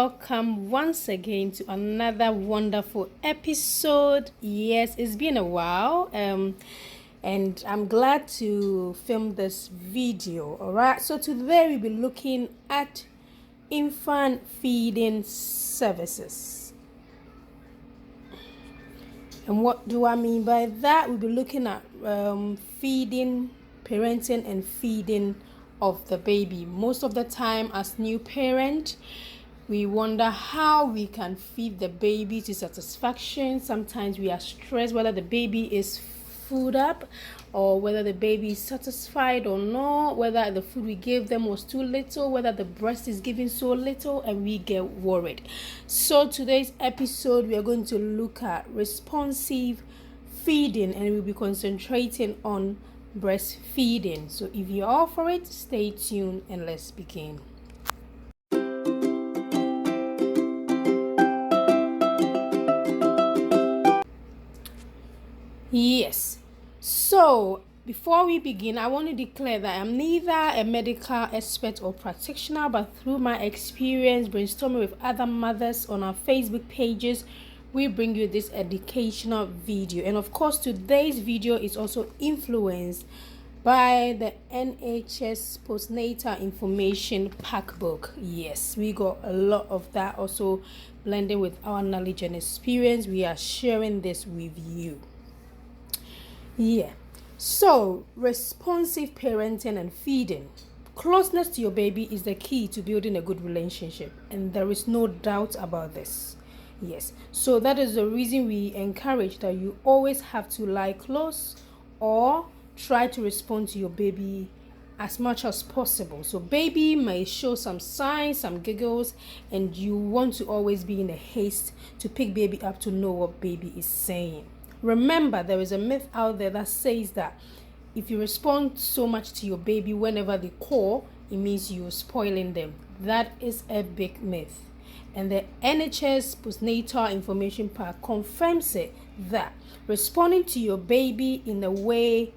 welcome once again to another wonderful episode. Yes, it's been a while, and I'm glad to film this video. All right, so today we'll be looking at infant feeding services. And what do I mean by that? We'll be looking at feeding, parenting, and feeding of the baby. Most of the time, as new parent, we wonder how we can feed the baby to satisfaction. Sometimes we are stressed whether the baby is food up or whether the baby is satisfied or not, whether the food we gave them was too little, whether the breast is giving so little, and we get worried. So today's episode, we are going to look at responsive feeding, and we'll be concentrating on breastfeeding. So if you're all for it, stay tuned and let's begin. Yes, so before we begin, I want to declare that I'm neither a medical expert or practitioner, but through my experience brainstorming with other mothers on our Facebook pages, we bring you this educational video. And of course, today's video is also influenced by the NHS postnatal information pack book. Yes, we got a lot of that also blending with our knowledge and experience. We are sharing this with you. Yeah, so responsive parenting and feeding. Closeness to your baby is the key to building a good relationship, and there is no doubt about this. Yes, so that is the reason we encourage that you always have to lie close or try to respond to your baby as much as possible. So baby may show some signs, some giggles, and you want to always be in a haste to pick baby up to know what baby is saying. Remember, there is a myth out there that says that if you respond so much to your baby whenever they call, it means you're spoiling them. That is a big myth. And the NHS postnatal information pack confirms it, that responding to your baby in a way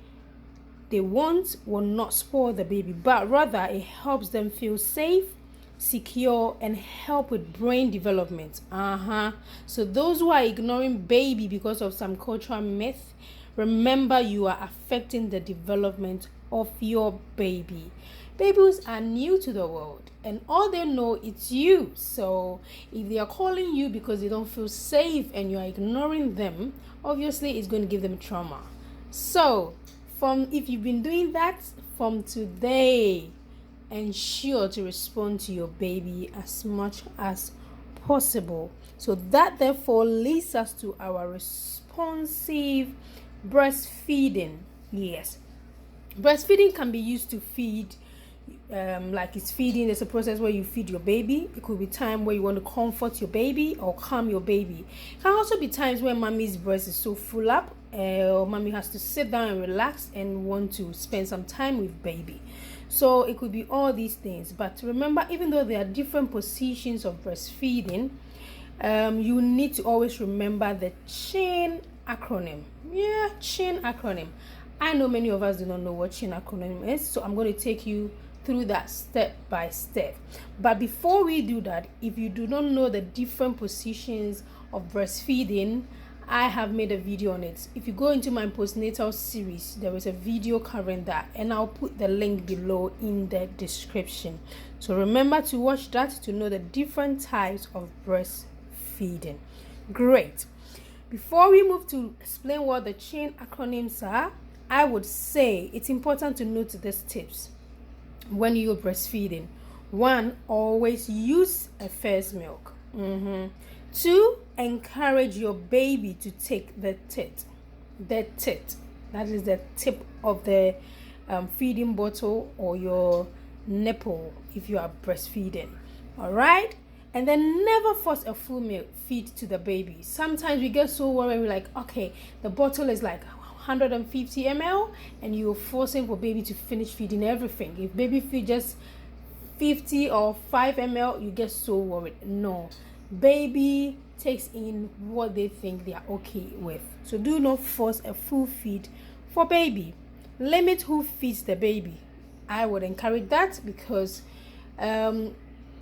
they want will not spoil the baby, but rather it helps them feel safe, secure, and help with brain development. So those who are ignoring baby because of some cultural myth, remember you are affecting the development of your baby. Babies are new to the world and all they know it's you. So if they are calling you because they don't feel safe and you are ignoring them, obviously it's going to give them trauma. So if you've been doing that, from today, ensure to respond to your baby as much as possible. So that therefore leads us to our responsive breastfeeding. Yes, breastfeeding can be used to feed like it's feeding. There's a process where you feed your baby. It could be time where you want to comfort your baby or calm your baby. It can also be times when mommy's breast is so full up, or mommy has to sit down and relax and want to spend some time with baby. So it could be all these things. But remember, even though there are different positions of breastfeeding, you need to always remember the CHIN acronym. Yeah, CHIN acronym. I know many of us do not know what CHIN acronym is, so I'm going to take you through that step by step. But before we do that, if you do not know the different positions of breastfeeding, I have made a video on it. If you go into my postnatal series, there is a video covering that, and I'll put the link below in the description. So remember to watch that to know the different types of breastfeeding. Great. Before we move to explain what the CHIN acronyms are, I would say it's important to note these tips when you're breastfeeding. 1, always use a first milk. 2, encourage your baby to take the tit. That is the tip of the feeding bottle or your nipple if you are breastfeeding. All right, and then never force a full milk feed to the baby. Sometimes we get so worried, we're like, okay, the bottle is like 150 ml and you're forcing for baby to finish feeding everything. If baby feed just 50 or 5 ml, you get so worried. No, baby takes in what they think they are okay with. So do not force a full feed for baby. Limit who feeds the baby. I would encourage that because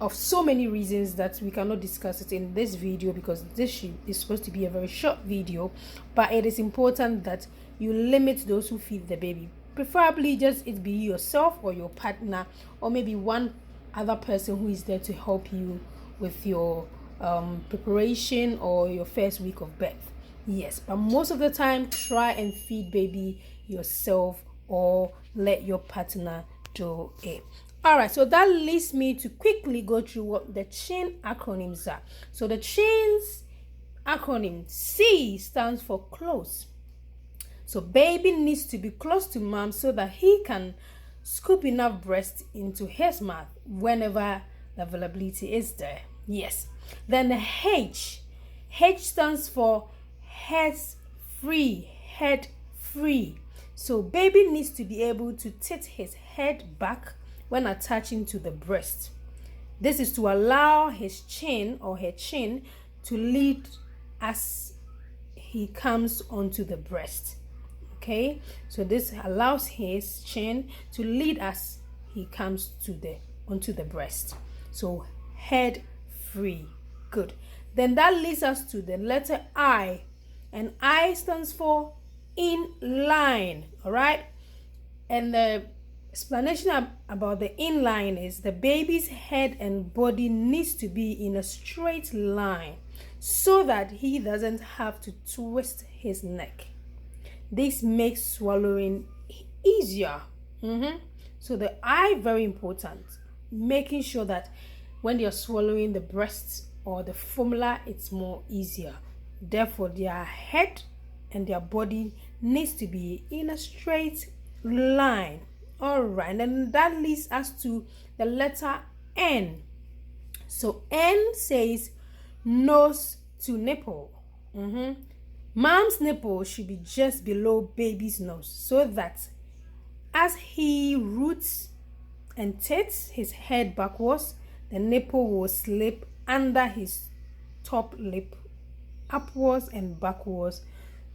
of so many reasons that we cannot discuss it in this video, because this is supposed to be a very short video. But it is important that you limit those who feed the baby, preferably just it be yourself or your partner, or maybe one other person who is there to help you with your preparation or your first week of birth. Yes, but most of the time try and feed baby yourself or let your partner do it. All right, so that leads me to quickly go through what the CHIN acronyms are. So the CHIN's acronym, C stands for close. So baby needs to be close to mom so that he can scoop enough breast into his mouth whenever the availability is there. Yes. Then the H stands for head free. So baby needs to be able to tilt his head back when attaching to the breast. This is to allow his chin or her chin to lead as he comes onto the breast. Okay, so this allows his chin to lead as he comes onto the breast. So head free. Good. Then that leads us to the letter I, and I stands for in line. All right, and the explanation about the inline is the baby's head and body needs to be in a straight line so that he doesn't have to twist his neck. This makes swallowing easier. So the I, very important, making sure that when you're swallowing the breast or the formula, it's more easier. Therefore, their head and their body needs to be in a straight line. All right, and that leads us to the letter N. So N says nose to nipple. Mom's nipple should be just below baby's nose so that as he roots and tilts his head backwards, the nipple will slip under his top lip upwards and backwards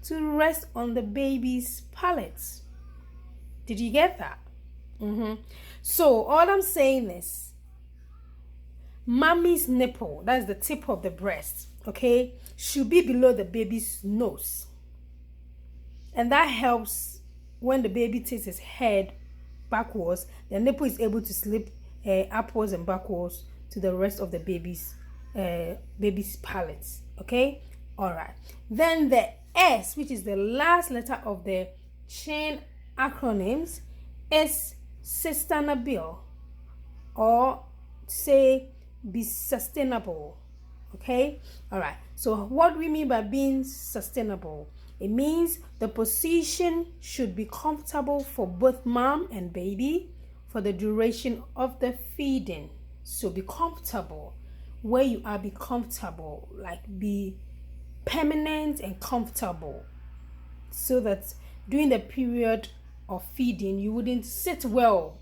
to rest on the baby's palate. Did you get that? So all I'm saying is mommy's nipple, that's the tip of the breast, okay, should be below the baby's nose, and that helps when the baby tilts his head backwards. The nipple is able to slip upwards and backwards to the rest of the baby's palate. Okay, all right. Then the S, which is the last letter of the CHIN acronyms, is sustainable, or say be sustainable. Okay, all right. So what do we mean by being sustainable? It means the position should be comfortable for both mom and baby for the duration of the feeding. So be comfortable where you are. Be comfortable, like be permanent and comfortable, so that during the period of feeding you wouldn't sit well.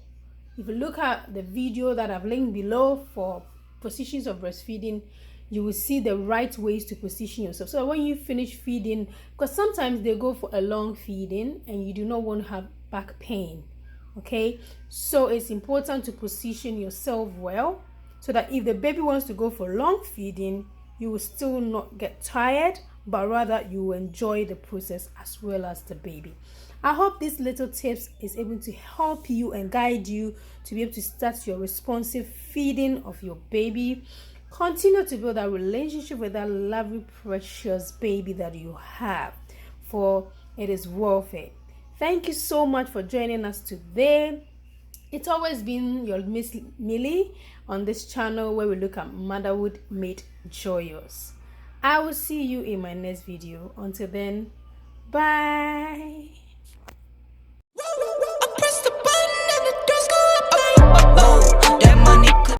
If you look at the video that I've linked below for positions of breastfeeding, you will see the right ways to position yourself so when you finish feeding, because sometimes they go for a long feeding and you do not want to have back pain. Okay, so it's important to position yourself well so that if the baby wants to go for long feeding, you will still not get tired, but rather you will enjoy the process as well as the baby. I hope these little tips is able to help you and guide you to be able to start your responsive feeding of your baby. Continue to build that relationship with that lovely, precious baby that you have, for it is worth it. Thank you so much for joining us today. It's always been your Miss Millie on this channel where we look at motherhood made joyous. I will see you in my next video. Until then, bye.